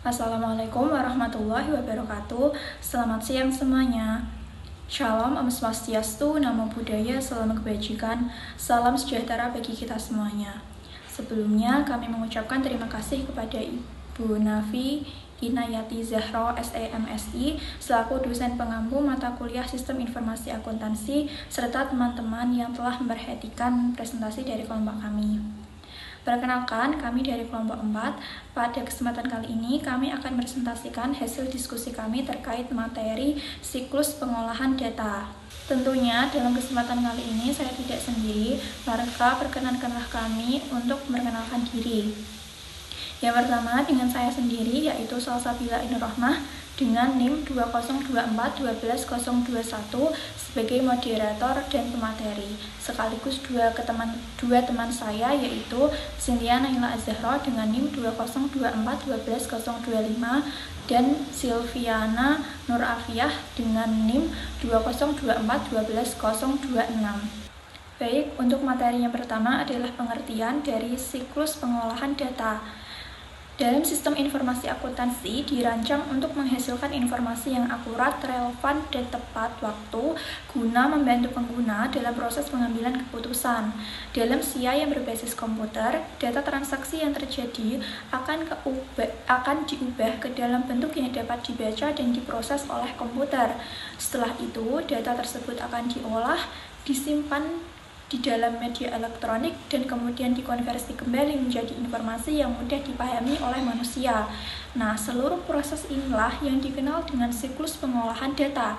Assalamualaikum warahmatullahi wabarakatuh. Selamat siang semuanya. Shalom, Om Swastiastu, Namo Buddhaya, salam kebajikan, salam sejahtera bagi kita semuanya. Sebelumnya kami mengucapkan terima kasih kepada Ibu Nafi Inayati Zahro SEMSI selaku dosen pengampu mata kuliah Sistem Informasi Akuntansi serta teman-teman yang telah memperhatikan presentasi dari kelompok kami. Perkenalkan, kami dari kelompok 4. Pada kesempatan kali ini, kami akan presentasikan hasil diskusi kami terkait materi siklus pengolahan data. Tentunya, dalam kesempatan kali ini saya tidak sendiri, maka perkenankanlah kami untuk memperkenalkan diri. Yang pertama, dengan saya sendiri, yaitu Salsabila Ainurrohmah, dengan NIM 2024-12021 sebagai moderator dan pemateri, sekaligus dua teman saya yaitu Cynthia Naila Azahro dengan NIM 2024-12025 dan Silviana Nur Afiyah dengan NIM 2024-12026. Baik, untuk materi yang pertama adalah pengertian dari siklus pengolahan data. Dalam sistem informasi akuntansi dirancang untuk menghasilkan informasi yang akurat, relevan, dan tepat waktu guna membantu pengguna dalam proses pengambilan keputusan. Dalam SIA yang berbasis komputer, data transaksi yang terjadi akan diubah ke dalam bentuk yang dapat dibaca dan diproses oleh komputer. Setelah itu, data tersebut akan diolah, disimpan di dalam media elektronik dan kemudian dikonversi kembali menjadi informasi yang mudah dipahami oleh manusia. Nah, seluruh proses inilah yang dikenal dengan siklus pengolahan data.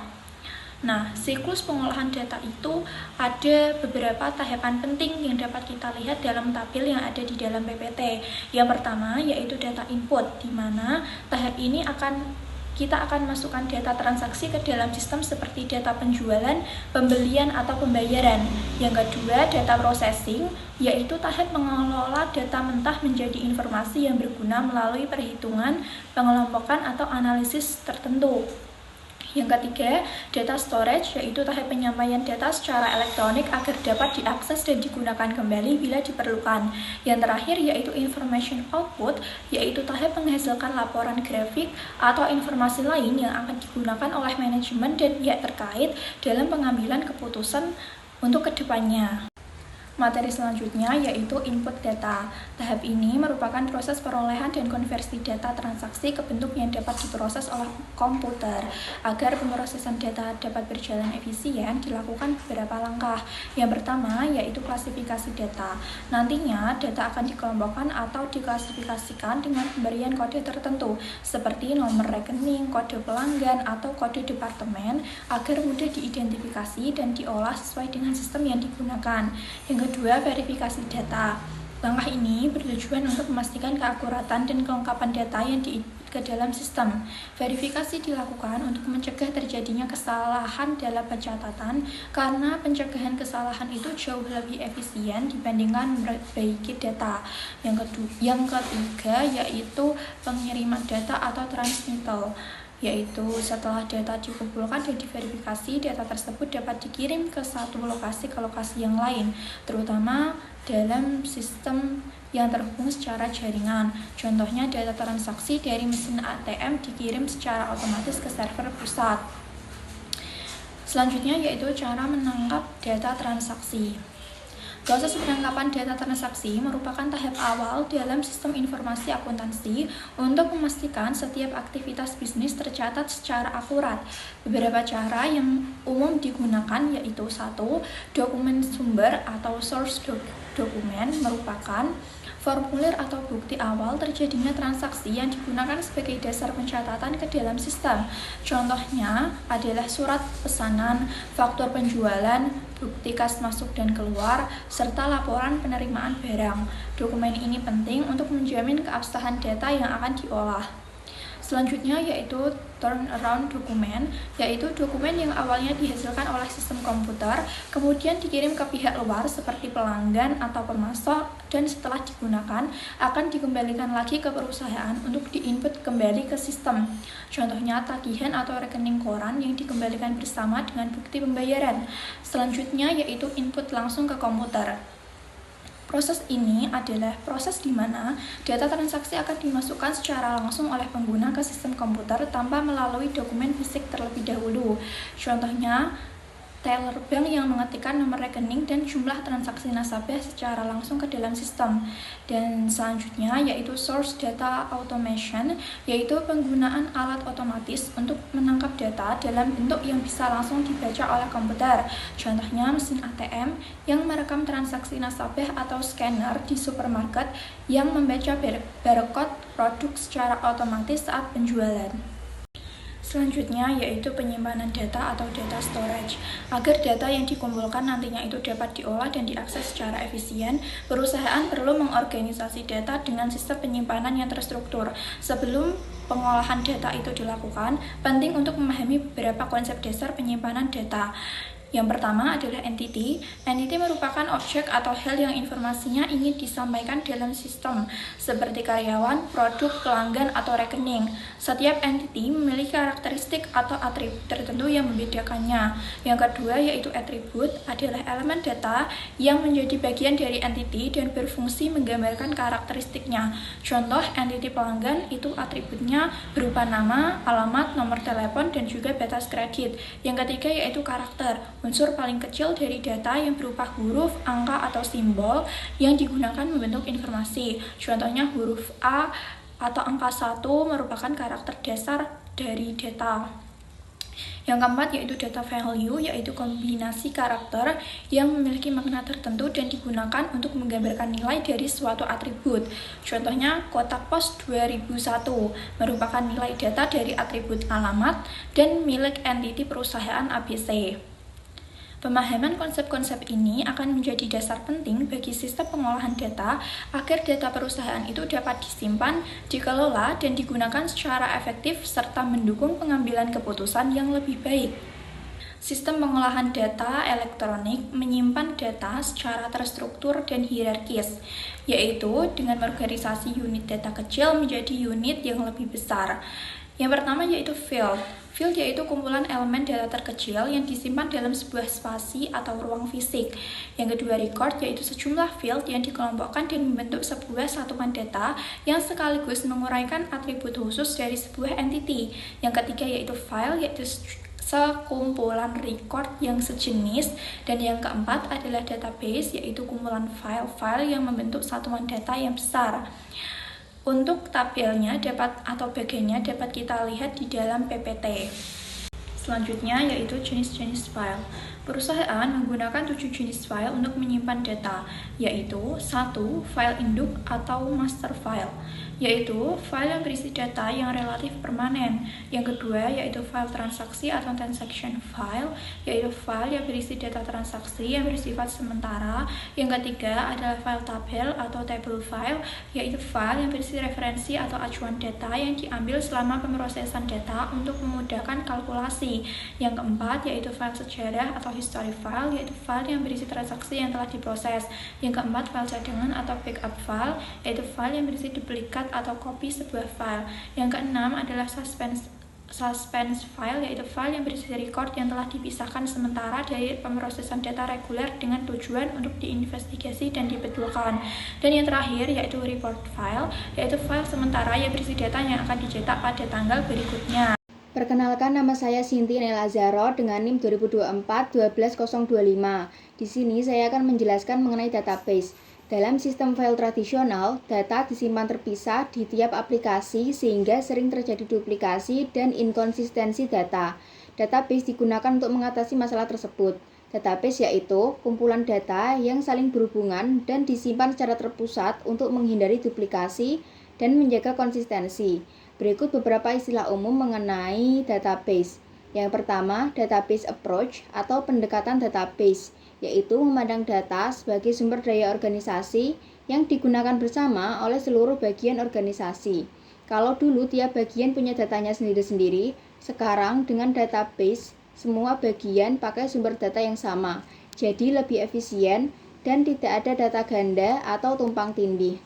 Nah, siklus pengolahan data itu ada beberapa tahapan penting yang dapat kita lihat dalam tabel yang ada di dalam PPT. Yang pertama yaitu data input, di mana tahap ini kita akan masukkan data transaksi ke dalam sistem seperti data penjualan, pembelian, atau pembayaran. Yang kedua, data processing, yaitu tahap mengelola data mentah menjadi informasi yang berguna melalui perhitungan, pengelompokan, atau analisis tertentu. Yang ketiga, data storage, yaitu tahap penyampaian data secara elektronik agar dapat diakses dan digunakan kembali bila diperlukan. Yang terakhir yaitu information output, yaitu tahap menghasilkan laporan grafik atau informasi lain yang akan digunakan oleh manajemen dan pihak terkait dalam pengambilan keputusan untuk kedepannya. Materi selanjutnya yaitu input data. Tahap ini merupakan proses perolehan dan konversi data transaksi ke bentuk yang dapat diproses oleh komputer. Agar pemrosesan data dapat berjalan efisien, dilakukan beberapa langkah. Yang pertama yaitu klasifikasi data. Nantinya data akan dikelompokkan atau diklasifikasikan dengan pemberian kode tertentu seperti nomor rekening, kode pelanggan, atau kode departemen agar mudah diidentifikasi dan diolah sesuai dengan sistem yang digunakan. Yang kedua, verifikasi data. Langkah ini bertujuan untuk memastikan keakuratan dan kelengkapan data yang ke dalam sistem. Verifikasi dilakukan untuk mencegah terjadinya kesalahan dalam pencatatan karena pencegahan kesalahan itu jauh lebih efisien dibandingkan memperbaiki data. Yang ketiga yaitu pengiriman data atau transmittal, yaitu setelah data dikumpulkan dan diverifikasi, data tersebut dapat dikirim ke satu lokasi ke lokasi yang lain, terutama dalam sistem yang terhubung secara jaringan. Contohnya, data transaksi dari mesin ATM dikirim secara otomatis ke server pusat. Selanjutnya yaitu cara menangkap data transaksi. Proses penangkapan data transaksi merupakan tahap awal dalam sistem informasi akuntansi untuk memastikan setiap aktivitas bisnis tercatat secara akurat. Beberapa cara yang umum digunakan yaitu 1. Dokumen sumber atau source dokumen merupakan formulir atau bukti awal terjadinya transaksi yang digunakan sebagai dasar pencatatan ke dalam sistem. Contohnya adalah surat pesanan, faktur penjualan, bukti kas masuk dan keluar, serta laporan penerimaan barang. Dokumen ini penting untuk menjamin keabsahan data yang akan diolah. Selanjutnya yaitu turnaround dokumen, yaitu dokumen yang awalnya dihasilkan oleh sistem komputer, kemudian dikirim ke pihak luar seperti pelanggan atau pemasok, dan setelah digunakan akan dikembalikan lagi ke perusahaan untuk diinput kembali ke sistem. Contohnya tagihan atau rekening koran yang dikembalikan bersama dengan bukti pembayaran. Selanjutnya yaitu input langsung ke komputer. Proses ini adalah proses di mana data transaksi akan dimasukkan secara langsung oleh pengguna ke sistem komputer tanpa melalui dokumen fisik terlebih dahulu. Contohnya, teller bank yang mengetikkan nomor rekening dan jumlah transaksi nasabah secara langsung ke dalam sistem. Dan selanjutnya yaitu source data automation, yaitu penggunaan alat otomatis untuk menangkap data dalam bentuk yang bisa langsung dibaca oleh komputer. Contohnya mesin ATM yang merekam transaksi nasabah atau scanner di supermarket yang membaca barcode produk secara otomatis saat penjualan. Selanjutnya yaitu penyimpanan data atau data storage. Agar data yang dikumpulkan nantinya itu dapat diolah dan diakses secara efisien, perusahaan perlu mengorganisasi data dengan sistem penyimpanan yang terstruktur. Sebelum pengolahan data itu dilakukan, penting untuk memahami beberapa konsep dasar penyimpanan data. Yang pertama adalah entity. Entity merupakan objek atau hal yang informasinya ingin disampaikan dalam sistem, seperti karyawan, produk, pelanggan, atau rekening. Setiap entity memiliki karakteristik atau atribut tertentu yang membedakannya. Yang kedua yaitu atribut, adalah elemen data yang menjadi bagian dari entity dan berfungsi menggambarkan karakteristiknya. Contoh entity pelanggan itu atributnya berupa nama, alamat, nomor telepon, dan juga batas kredit. Yang ketiga yaitu karakter. Unsur paling kecil dari data yang berupa huruf, angka, atau simbol yang digunakan membentuk informasi. Contohnya huruf A atau angka 1 merupakan karakter dasar dari data. Yang keempat yaitu data value, yaitu kombinasi karakter yang memiliki makna tertentu dan digunakan untuk menggambarkan nilai dari suatu atribut. Contohnya kotak pos 2001 merupakan nilai data dari atribut alamat dan milik entiti perusahaan ABC. Pemahaman konsep-konsep ini akan menjadi dasar penting bagi sistem pengolahan data agar data perusahaan itu dapat disimpan, dikelola, dan digunakan secara efektif serta mendukung pengambilan keputusan yang lebih baik. Sistem pengolahan data elektronik menyimpan data secara terstruktur dan hierarkis, yaitu dengan mengorganisasi unit data kecil menjadi unit yang lebih besar. Yang pertama yaitu field. Field yaitu kumpulan elemen data terkecil yang disimpan dalam sebuah spasi atau ruang fisik. Yang kedua record, yaitu sejumlah field yang dikelompokkan dan membentuk sebuah satuan data yang sekaligus menguraikan atribut khusus dari sebuah entity. Yang ketiga yaitu file, yaitu sekumpulan record yang sejenis. Dan yang keempat adalah database, yaitu kumpulan file-file yang membentuk satuan data yang besar. Untuk tabelnya atau bagiannya dapat kita lihat di dalam PPT. Selanjutnya yaitu jenis-jenis file. Perusahaan menggunakan 7 jenis file untuk menyimpan data, yaitu 1. File induk atau master file, yaitu file yang berisi data yang relatif permanen. Yang kedua yaitu file transaksi atau transaction file, yaitu file yang berisi data transaksi yang bersifat sementara. Yang ketiga adalah file tabel atau table file, yaitu file yang berisi referensi atau acuan data yang diambil selama pemrosesan data untuk memudahkan kalkulasi. Yang keempat yaitu file sejarah atau history file, yaitu file yang berisi transaksi yang telah diproses. Yang keempat file cadangan atau backup file, yaitu file yang berisi duplikat atau kopi sebuah file. Yang keenam adalah suspense file, yaitu file yang berisi record yang telah dipisahkan sementara dari pemrosesan data reguler dengan tujuan untuk diinvestigasi dan dibetulkan. Dan yang terakhir yaitu report file, yaitu file sementara yang berisi data yang akan dicetak pada tanggal berikutnya. Perkenalkan, nama saya Sinti Nel Azaro dengan NIM 2024-12025. Di sini saya akan menjelaskan mengenai database. Dalam sistem file tradisional, data disimpan terpisah di tiap aplikasi sehingga sering terjadi duplikasi dan inkonsistensi data. Database digunakan untuk mengatasi masalah tersebut. Database yaitu kumpulan data yang saling berhubungan dan disimpan secara terpusat untuk menghindari duplikasi dan menjaga konsistensi. Berikut beberapa istilah umum mengenai database. Yang pertama, database approach atau pendekatan database, yaitu memandang data sebagai sumber daya organisasi yang digunakan bersama oleh seluruh bagian organisasi. Kalau dulu tiap bagian punya datanya sendiri-sendiri, sekarang dengan database, semua bagian pakai sumber data yang sama, jadi lebih efisien dan tidak ada data ganda atau tumpang tindih.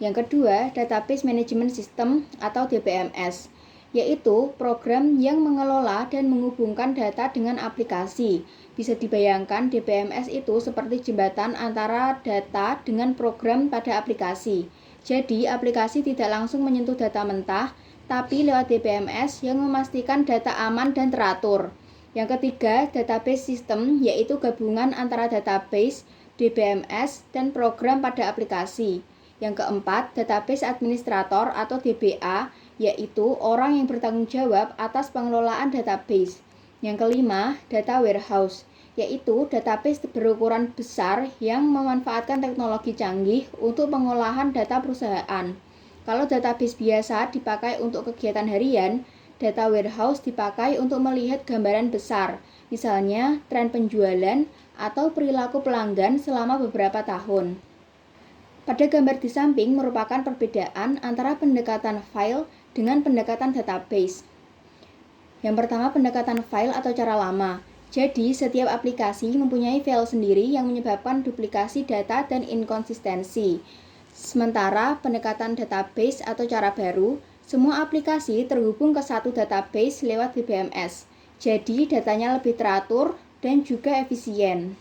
Yang kedua, Database Management System atau DBMS. yaitu program yang mengelola dan menghubungkan data dengan aplikasi. Bisa dibayangkan DBMS itu seperti jembatan antara data dengan program pada aplikasi. Jadi, aplikasi tidak langsung menyentuh data mentah, tapi lewat DBMS yang memastikan data aman dan teratur. Yang ketiga, database system, yaitu gabungan antara database, DBMS, dan program pada aplikasi. Yang keempat, database administrator atau DBA, yaitu orang yang bertanggung jawab atas pengelolaan database. Yang kelima, data warehouse, yaitu database berukuran besar yang memanfaatkan teknologi canggih untuk pengolahan data perusahaan. Kalau database biasa dipakai untuk kegiatan harian, data warehouse dipakai untuk melihat gambaran besar, misalnya tren penjualan atau perilaku pelanggan selama beberapa tahun. Pada gambar di samping merupakan perbedaan antara pendekatan file dengan pendekatan database. Yang pertama, pendekatan file atau cara lama. Jadi, setiap aplikasi mempunyai file sendiri yang menyebabkan duplikasi data dan inkonsistensi. Sementara pendekatan database atau cara baru, semua aplikasi terhubung ke satu database lewat DBMS. Jadi, datanya lebih teratur dan juga efisien.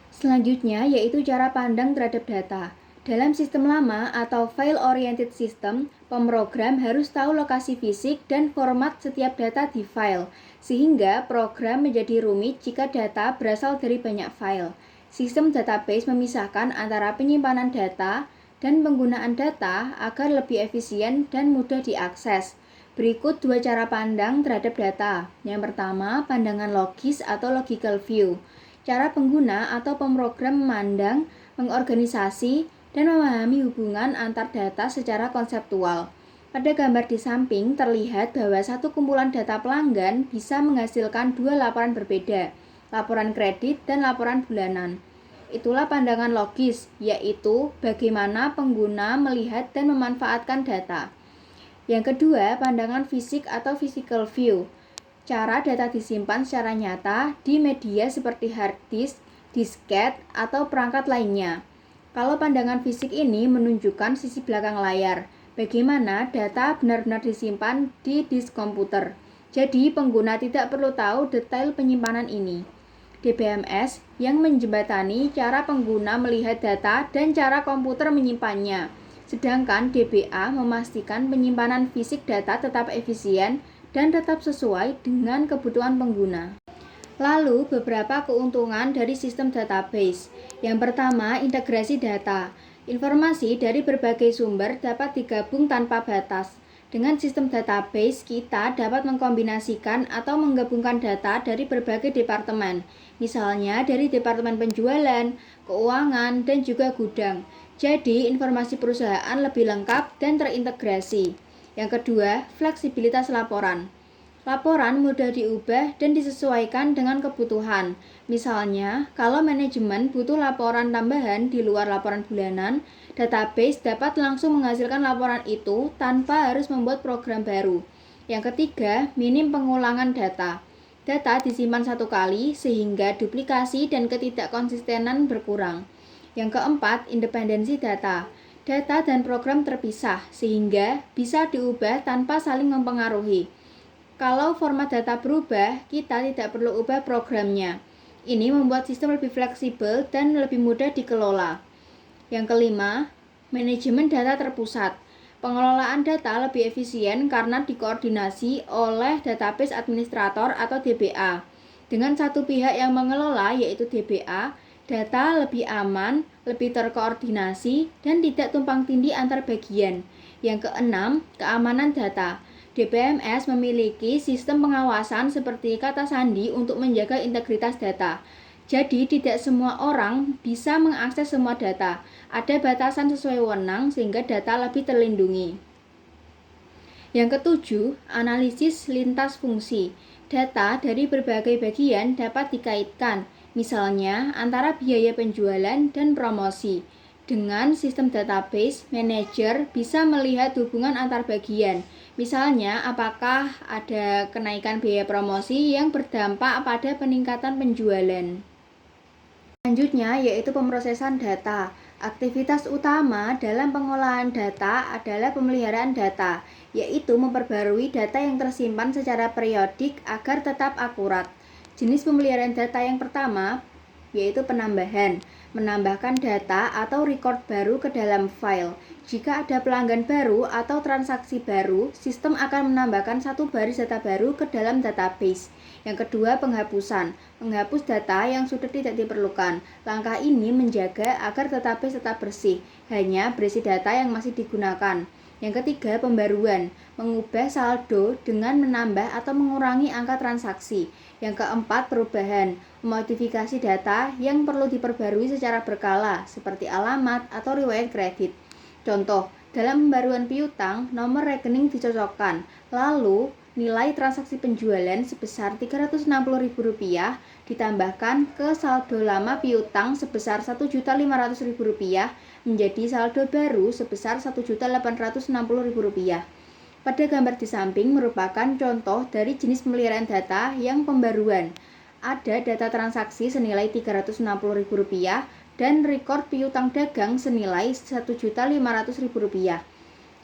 Selanjutnya, yaitu cara pandang terhadap data. Dalam sistem lama atau file-oriented system, pemrogram harus tahu lokasi fisik dan format setiap data di file, sehingga program menjadi rumit jika data berasal dari banyak file. Sistem database memisahkan antara penyimpanan data dan penggunaan data agar lebih efisien dan mudah diakses. Berikut dua cara pandang terhadap data. Yang pertama, pandangan logis atau logical view. Cara pengguna atau pemrogram memandang, mengorganisasi, dan memahami hubungan antar data secara konseptual. Pada gambar di samping terlihat bahwa satu kumpulan data pelanggan bisa menghasilkan dua laporan berbeda, laporan kredit dan laporan bulanan. Itulah pandangan logis, yaitu bagaimana pengguna melihat dan memanfaatkan data. Yang kedua, pandangan fisik atau physical view. Cara data disimpan secara nyata di media seperti hard disk, disket, atau perangkat lainnya. Kalau pandangan fisik ini menunjukkan sisi belakang layar, bagaimana data benar-benar disimpan di disk komputer. Jadi, pengguna tidak perlu tahu detail penyimpanan ini. DBMS yang menjembatani cara pengguna melihat data dan cara komputer menyimpannya. Sedangkan DBA memastikan penyimpanan fisik data tetap efisien dan tetap sesuai dengan kebutuhan pengguna. Lalu, beberapa keuntungan dari sistem database. Yang pertama, integrasi data. Informasi dari berbagai sumber dapat digabung tanpa batas. Dengan sistem database, kita dapat mengkombinasikan atau menggabungkan data dari berbagai departemen, misalnya dari departemen penjualan, keuangan, dan juga gudang. Jadi, informasi perusahaan lebih lengkap dan terintegrasi. Yang kedua, fleksibilitas laporan. Laporan mudah diubah dan disesuaikan dengan kebutuhan. Misalnya, kalau manajemen butuh laporan tambahan di luar laporan bulanan, database dapat langsung menghasilkan laporan itu tanpa harus membuat program baru. Yang ketiga, minim pengulangan data. Data disimpan satu kali sehingga duplikasi dan ketidakkonsistenan berkurang. Yang keempat, independensi data. Data dan program terpisah sehingga bisa diubah tanpa saling mempengaruhi. Kalau format data berubah, kita tidak perlu ubah programnya. Ini membuat sistem lebih fleksibel dan lebih mudah dikelola. Yang kelima, manajemen data terpusat. Pengelolaan data lebih efisien karena dikoordinasi oleh database administrator atau DBA. Dengan satu pihak yang mengelola, yaitu DBA, data lebih aman, lebih terkoordinasi, dan tidak tumpang tindih antar bagian. Yang keenam, keamanan data. DBMS memiliki sistem pengawasan seperti kata sandi untuk menjaga integritas data. Jadi, tidak semua orang bisa mengakses semua data. Ada batasan sesuai wewenang sehingga data lebih terlindungi. Yang ketujuh, analisis lintas fungsi. Data dari berbagai bagian dapat dikaitkan, misalnya antara biaya penjualan dan promosi. Dengan sistem database, manajer bisa melihat hubungan antar bagian. Misalnya, apakah ada kenaikan biaya promosi yang berdampak pada peningkatan penjualan. Selanjutnya, yaitu pemrosesan data. Aktivitas utama dalam pengolahan data adalah pemeliharaan data, yaitu memperbarui data yang tersimpan secara periodik agar tetap akurat. Jenis pemeliharaan data yang pertama yaitu penambahan, menambahkan data atau record baru ke dalam file. Jika ada pelanggan baru atau transaksi baru, sistem akan menambahkan satu baris data baru ke dalam database. Yang kedua, penghapusan. Menghapus data yang sudah tidak diperlukan. Langkah ini menjaga agar database tetap bersih, hanya berisi data yang masih digunakan. Yang ketiga, pembaruan. Mengubah saldo dengan menambah atau mengurangi angka transaksi. Yang keempat, perubahan. Memodifikasi data yang perlu diperbarui secara berkala, seperti alamat atau riwayat kredit. Contoh, dalam pembaruan piutang, nomor rekening dicocokkan. Lalu, nilai transaksi penjualan sebesar Rp360.000 ditambahkan ke saldo lama piutang sebesar Rp1.500.000 menjadi saldo baru sebesar Rp1.860.000. Pada gambar di samping merupakan contoh dari jenis pemeliharaan data yang pembaruan. Ada data transaksi senilai Rp360.000 dan rekor piutang dagang senilai Rp1.500.000.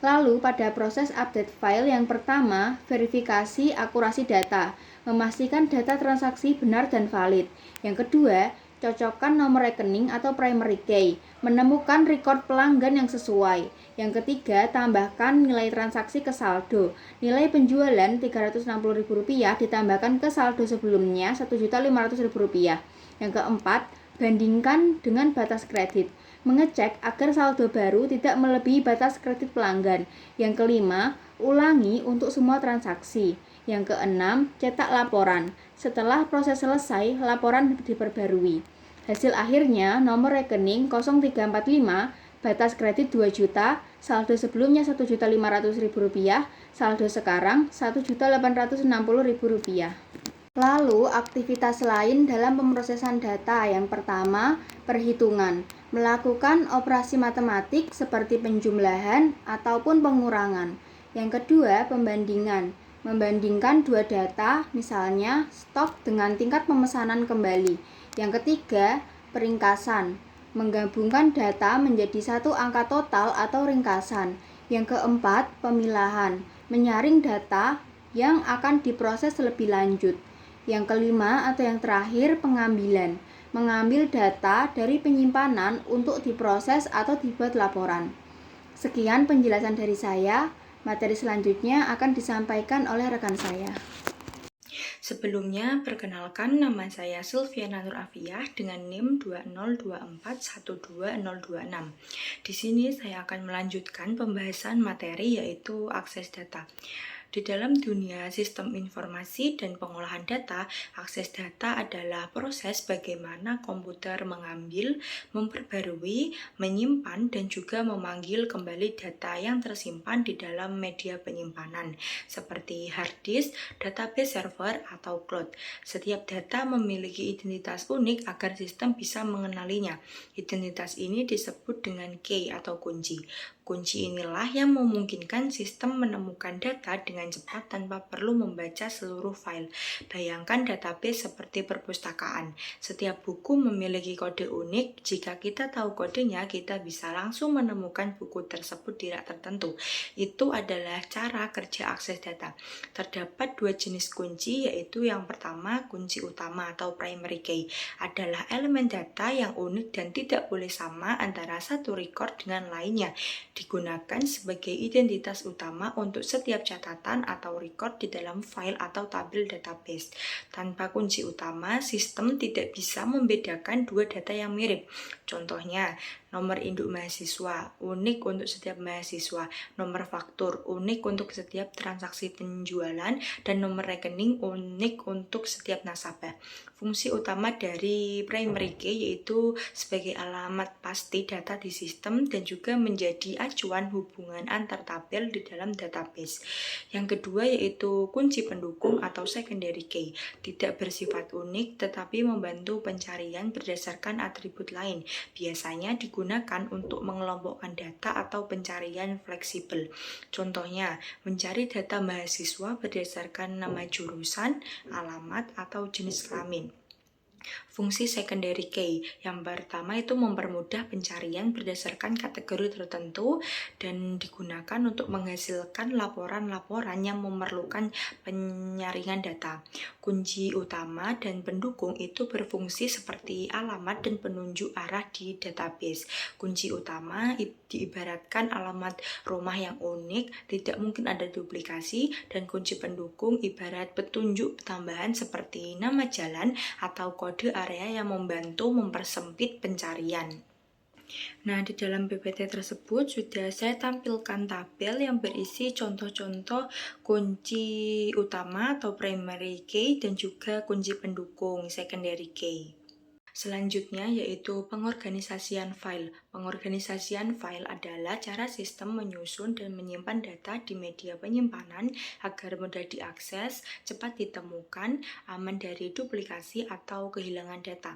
Lalu pada proses update file yang pertama, verifikasi akurasi data, memastikan data transaksi benar dan valid. Yang kedua, cocokkan nomor rekening atau primary key, menemukan record pelanggan yang sesuai. Yang ketiga, tambahkan nilai transaksi ke saldo. Nilai penjualan Rp360.000 ditambahkan ke saldo sebelumnya Rp1.500.000. Yang keempat, bandingkan dengan batas kredit. Mengecek agar saldo baru tidak melebihi batas kredit pelanggan. Yang kelima, ulangi untuk semua transaksi. Yang keenam, cetak laporan. Setelah proses selesai, laporan diperbarui. Hasil akhirnya, nomor rekening 0345, batas kredit 2 juta, saldo sebelumnya Rp1.500.000, saldo sekarang Rp1.860.000. Lalu, aktivitas lain dalam pemrosesan data yang pertama, perhitungan. Melakukan operasi matematik seperti penjumlahan ataupun pengurangan. Yang kedua, pembandingan. Membandingkan dua data, misalnya stok dengan tingkat pemesanan kembali. Yang ketiga, peringkasan. Menggabungkan data menjadi satu angka total atau ringkasan. Yang keempat, pemilahan. Menyaring data yang akan diproses lebih lanjut. Yang kelima atau yang terakhir, pengambilan. Mengambil data dari penyimpanan untuk diproses atau dibuat laporan. Sekian penjelasan dari saya. Materi selanjutnya akan disampaikan oleh rekan saya. Sebelumnya, perkenalkan nama saya Sylviana Nur Afiah dengan NIM 202412026. Di sini saya akan melanjutkan pembahasan materi yaitu akses data. Di dalam dunia sistem informasi dan pengolahan data, akses data adalah proses bagaimana komputer mengambil, memperbarui, menyimpan, dan juga memanggil kembali data yang tersimpan di dalam media penyimpanan, seperti hard disk, database server, atau cloud. Setiap data memiliki identitas unik agar sistem bisa mengenalinya. Identitas ini disebut dengan key atau kunci. Kunci inilah yang memungkinkan sistem menemukan data dengan cepat tanpa perlu membaca seluruh file. Bayangkan database seperti perpustakaan. Setiap buku memiliki kode unik. Jika kita tahu kodenya, kita bisa langsung menemukan buku tersebut di rak tertentu. Itu adalah cara kerja akses data. Terdapat dua jenis kunci, yaitu yang pertama, kunci utama atau primary key. Adalah elemen data yang unik dan tidak boleh sama antara satu record dengan lainnya. Digunakan sebagai identitas utama untuk setiap catatan atau record di dalam file atau tabel database. Tanpa kunci utama, sistem tidak bisa membedakan dua data yang mirip. Contohnya, nomor induk mahasiswa, unik untuk setiap mahasiswa, nomor faktur, unik untuk setiap transaksi penjualan, dan nomor rekening unik untuk setiap nasabah. Fungsi utama dari primary key yaitu sebagai alamat pasti data di sistem dan juga menjadi acuan hubungan antar tabel di dalam database. Yang kedua yaitu kunci pendukung atau secondary key. Tidak bersifat unik tetapi membantu pencarian berdasarkan atribut lain. Biasanya digunakan untuk mengelompokkan data atau pencarian fleksibel. Contohnya, mencari data mahasiswa berdasarkan nama jurusan, alamat, atau jenis kelamin. Fungsi secondary key yang pertama itu mempermudah pencarian berdasarkan kategori tertentu dan digunakan untuk menghasilkan laporan-laporan yang memerlukan penyaringan data. Kunci utama dan pendukung itu berfungsi seperti alamat dan penunjuk arah di database. Kunci utama diibaratkan alamat rumah yang unik, tidak mungkin ada duplikasi, dan kunci pendukung ibarat petunjuk tambahan seperti nama jalan atau kode area yang membantu mempersempit pencarian. Nah, di dalam PPT tersebut sudah saya tampilkan tabel yang berisi contoh-contoh kunci utama atau primary key dan juga kunci pendukung secondary key. Selanjutnya yaitu pengorganisasian file. Pengorganisasian file adalah cara sistem menyusun dan menyimpan data di media penyimpanan agar mudah diakses, cepat ditemukan, aman dari duplikasi atau kehilangan data.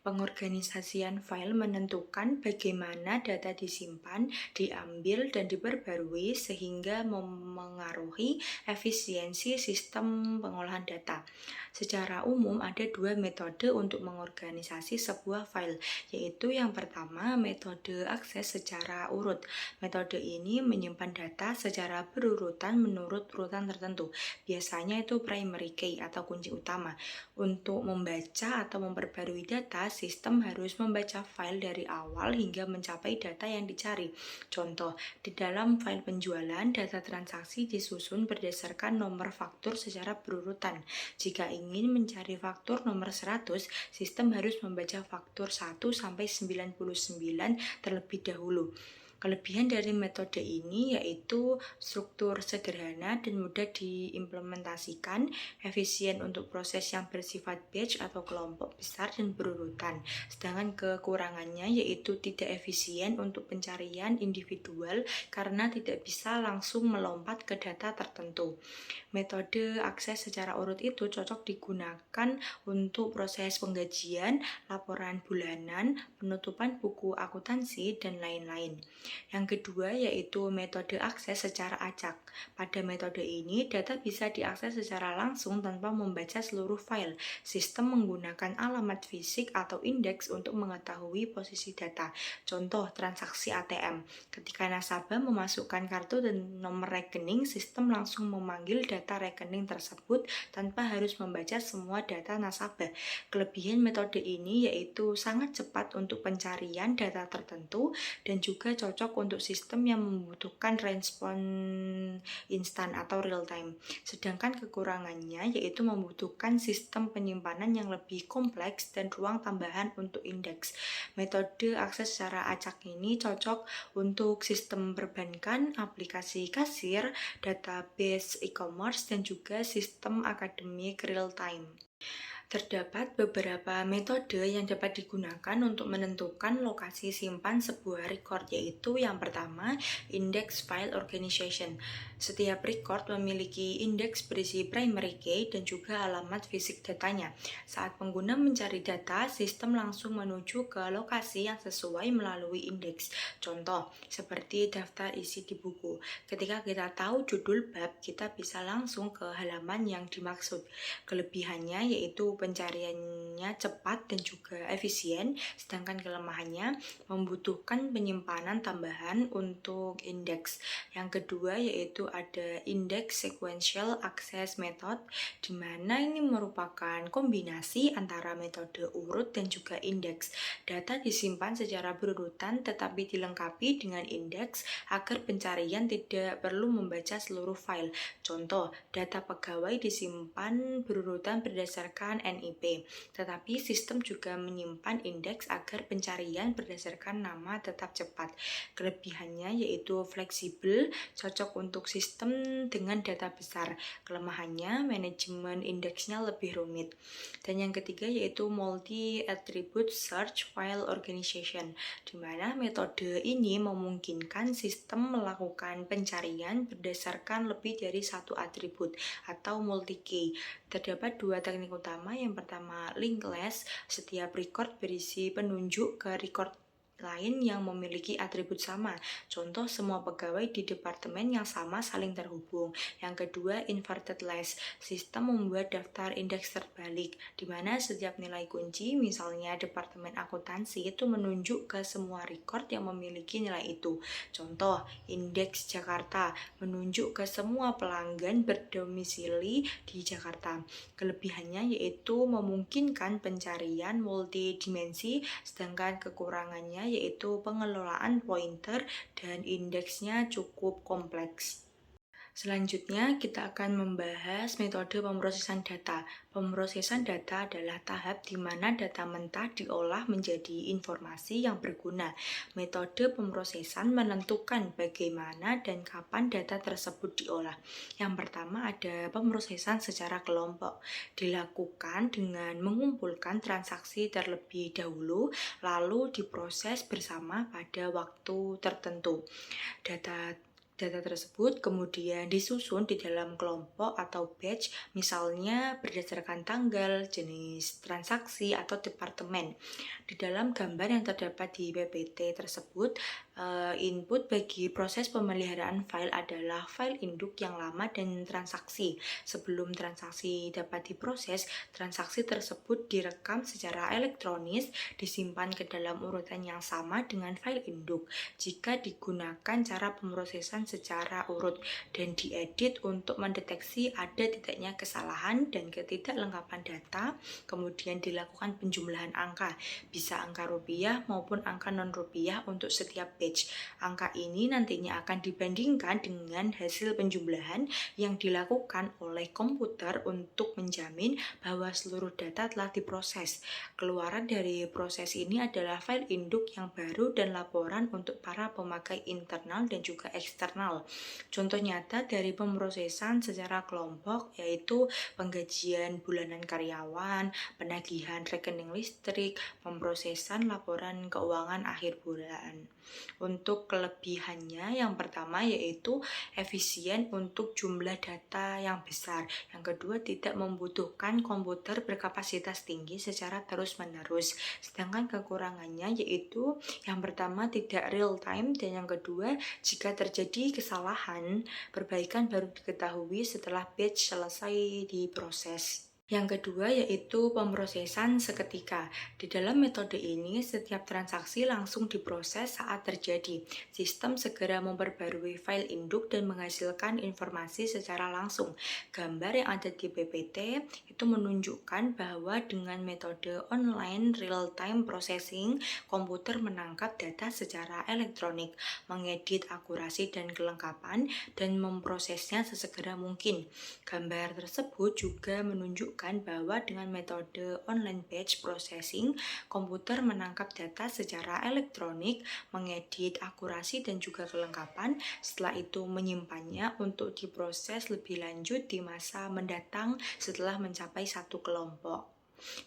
Pengorganisasian file menentukan bagaimana data disimpan, diambil, dan diperbarui sehingga memengaruhi efisiensi sistem pengolahan data. Secara umum ada dua metode untuk mengorganisasi sebuah file, yaitu yang pertama metode akses secara urut. Metode ini menyimpan data secara berurutan menurut urutan tertentu. Biasanya itu primary key atau kunci utama. Untuk membaca atau memperbarui data, sistem harus membaca file dari awal hingga mencapai data yang dicari. Contoh, di dalam file penjualan, data transaksi disusun berdasarkan nomor faktur secara berurutan. Jika ingin mencari faktur nomor 100, sistem harus membaca faktur 1 sampai 99 terlebih dahulu. Kelebihan dari metode ini yaitu struktur sederhana dan mudah diimplementasikan, efisien untuk proses yang bersifat batch atau kelompok besar dan berurutan. Sedangkan kekurangannya yaitu tidak efisien untuk pencarian individual karena tidak bisa langsung melompat ke data tertentu. Metode akses secara urut itu cocok digunakan untuk proses penggajian, laporan bulanan, penutupan buku akuntansi, dan lain-lain. Yang kedua yaitu metode akses secara acak. Pada metode ini, data bisa diakses secara langsung tanpa membaca seluruh file. Sistem menggunakan alamat fisik atau indeks untuk mengetahui posisi data. Contoh, transaksi ATM. Ketika nasabah memasukkan kartu dan nomor rekening, sistem langsung memanggil data rekening tersebut tanpa harus membaca semua data nasabah. Kelebihan metode ini yaitu sangat cepat untuk pencarian data tertentu dan juga cocok untuk sistem yang membutuhkan respon instan atau real time. Sedangkan kekurangannya yaitu membutuhkan sistem penyimpanan yang lebih kompleks dan ruang tambahan untuk indeks. Metode akses secara acak ini cocok untuk sistem perbankan, aplikasi kasir, database e-commerce, dan juga sistem akademik real time. Terdapat beberapa metode yang dapat digunakan untuk menentukan lokasi simpan sebuah record, yaitu yang pertama, index file organization. Setiap record memiliki indeks berisi primary key dan juga alamat fisik datanya. Saat pengguna mencari data, sistem langsung menuju ke lokasi yang sesuai melalui indeks. Contoh, seperti daftar isi di buku. Ketika kita tahu judul bab, kita bisa langsung ke halaman yang dimaksud. Kelebihannya yaitu pencariannya cepat dan juga efisien, sedangkan kelemahannya membutuhkan penyimpanan tambahan untuk indeks. Yang kedua yaitu ada index sequential access method, di mana ini merupakan kombinasi antara metode urut dan juga indeks. Data disimpan secara berurutan tetapi dilengkapi dengan indeks agar pencarian tidak perlu membaca seluruh file. Contoh, data pegawai disimpan berurutan berdasarkan NIP, tetapi sistem juga menyimpan indeks agar pencarian berdasarkan nama tetap cepat. Kelebihannya yaitu fleksibel, cocok untuk sistem dengan data besar. Kelemahannya, manajemen indeksnya lebih rumit. Dan yang ketiga yaitu multi-attribute search file organization, di mana metode ini memungkinkan sistem melakukan pencarian berdasarkan lebih dari satu atribut atau multi-key. Terdapat dua teknik utama. Yang pertama, linked list. Setiap record berisi penunjuk ke record lain yang memiliki atribut sama. Contoh, semua pegawai di departemen yang sama saling terhubung. Yang kedua, inverted list. Sistem membuat daftar indeks terbalik, di mana setiap nilai kunci, misalnya departemen akuntansi, itu menunjuk ke semua record yang memiliki nilai itu. Contoh, indeks Jakarta menunjuk ke semua pelanggan berdomisili di Jakarta. Kelebihannya yaitu memungkinkan pencarian multidimensi, sedangkan kekurangannya yaitu pengelolaan pointer dan indeksnya cukup kompleks. Selanjutnya, kita akan membahas metode pemrosesan data. Pemrosesan data adalah tahap di mana data mentah diolah menjadi informasi yang berguna. Metode pemrosesan menentukan bagaimana dan kapan data tersebut diolah. Yang pertama ada pemrosesan secara kelompok. Dilakukan dengan mengumpulkan transaksi terlebih dahulu, lalu diproses bersama pada waktu tertentu. Data tersebut kemudian disusun di dalam kelompok atau batch, misalnya berdasarkan tanggal, jenis transaksi, atau departemen. Di dalam gambar yang terdapat di PPT tersebut, input bagi proses pemeliharaan file adalah file induk yang lama dan transaksi. Sebelum transaksi dapat diproses, transaksi tersebut direkam secara elektronis, disimpan ke dalam urutan yang sama dengan file induk. Jika digunakan cara pemrosesan secara urut dan diedit untuk mendeteksi ada tidaknya kesalahan dan ketidaklengkapan data, kemudian dilakukan penjumlahan angka, bisa angka rupiah maupun angka non-rupiah untuk setiap batch. Angka ini nantinya akan dibandingkan dengan hasil penjumlahan yang dilakukan oleh komputer untuk menjamin bahwa seluruh data telah diproses. Keluaran dari proses ini adalah file induk yang baru dan laporan untuk para pemakai internal dan juga eksternal. Contoh nyata dari pemrosesan secara kelompok yaitu penggajian bulanan karyawan, penagihan rekening listrik, pemrosesan laporan keuangan akhir bulan. Untuk kelebihannya, yang pertama yaitu efisien untuk jumlah data yang besar. Yang kedua, tidak membutuhkan komputer berkapasitas tinggi secara terus-menerus. Sedangkan kekurangannya yaitu yang pertama tidak real time, dan yang kedua, jika terjadi kesalahan, perbaikan baru diketahui setelah batch selesai diproses. Yang kedua yaitu pemrosesan seketika. Di dalam metode ini, setiap transaksi langsung diproses saat terjadi. Sistem segera memperbarui file induk dan menghasilkan informasi secara langsung. Gambar yang ada di PPT itu menunjukkan bahwa dengan metode online real-time processing, komputer menangkap data secara elektronik, mengedit akurasi dan kelengkapan, dan memprosesnya sesegera mungkin. Gambar tersebut juga menunjukkan bahwa dengan metode online batch processing, komputer menangkap data secara elektronik, mengedit akurasi dan juga kelengkapan, setelah itu menyimpannya untuk diproses lebih lanjut di masa mendatang setelah mencapai satu kelompok.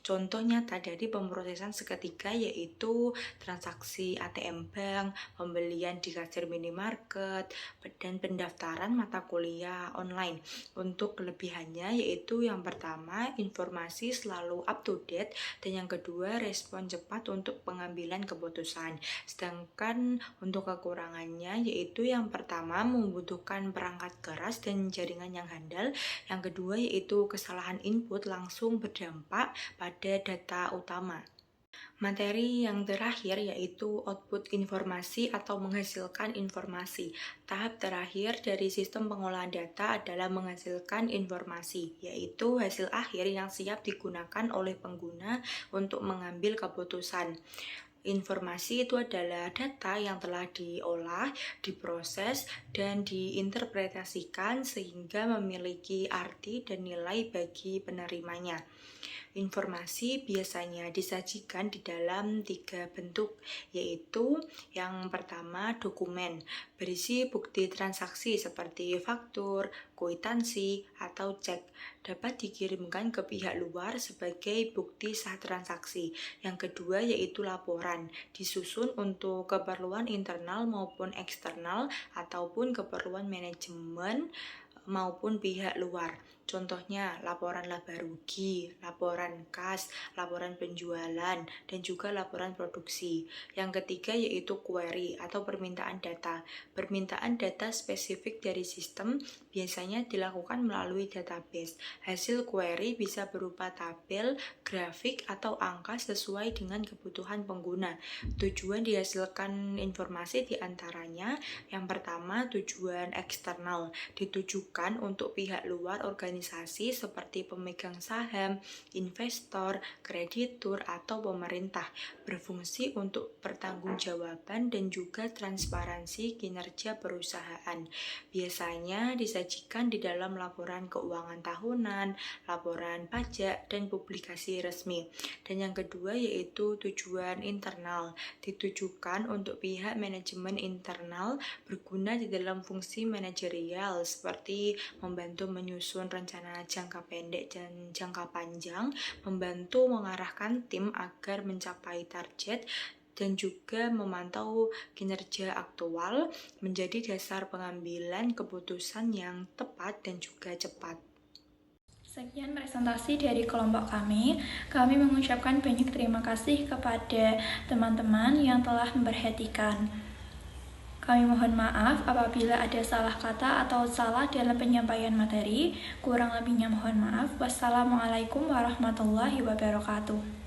Contoh nyata dari pemrosesan seketika yaitu transaksi ATM bank, pembelian di kasir minimarket, dan pendaftaran mata kuliah online. Untuk kelebihannya yaitu yang pertama, informasi selalu up to date, dan yang kedua, respon cepat untuk pengambilan keputusan. Sedangkan untuk kekurangannya yaitu yang pertama, membutuhkan perangkat keras dan jaringan yang handal. Yang kedua yaitu kesalahan input langsung berdampak pada data utama. Materi yang terakhir yaitu output informasi atau menghasilkan informasi. Tahap terakhir dari sistem pengolahan data adalah menghasilkan informasi, yaitu hasil akhir yang siap digunakan oleh pengguna untuk mengambil keputusan. Informasi itu adalah data yang telah diolah, diproses, dan diinterpretasikan sehingga memiliki arti dan nilai bagi penerimanya. Informasi biasanya disajikan di dalam 3 bentuk, yaitu yang pertama dokumen, berisi bukti transaksi seperti faktur, kwitansi, atau cek, dapat dikirimkan ke pihak luar sebagai bukti sah transaksi. Yang kedua yaitu laporan, disusun untuk keperluan internal maupun eksternal ataupun keperluan manajemen maupun pihak luar. Contohnya laporan laba rugi, laporan kas, laporan penjualan, dan juga laporan produksi. Yang ketiga yaitu query atau permintaan data. Permintaan data spesifik dari sistem biasanya dilakukan melalui database. Hasil query bisa berupa tabel, grafik, atau angka sesuai dengan kebutuhan pengguna. Tujuan dihasilkan informasi diantaranya yang pertama tujuan eksternal, ditujukan untuk pihak luar organisasi seperti pemegang saham, investor, kreditur, atau pemerintah, berfungsi untuk pertanggungjawaban dan juga transparansi kinerja perusahaan. Biasanya disajikan di dalam laporan keuangan tahunan, laporan pajak, dan publikasi resmi. Dan yang kedua yaitu tujuan internal, ditujukan untuk pihak manajemen internal, berguna di dalam fungsi manajerial seperti membantu menyusun rencana jangka pendek dan jangka panjang, membantu mengarahkan tim agar mencapai target, dan juga memantau kinerja aktual, menjadi dasar pengambilan keputusan yang tepat dan juga cepat. Sekian presentasi dari kelompok kami. Kami mengucapkan banyak terima kasih kepada teman-teman yang telah memperhatikan. Kami mohon maaf apabila ada salah kata atau salah dalam penyampaian materi. Kurang lebihnya mohon maaf. Wassalamualaikum warahmatullahi wabarakatuh.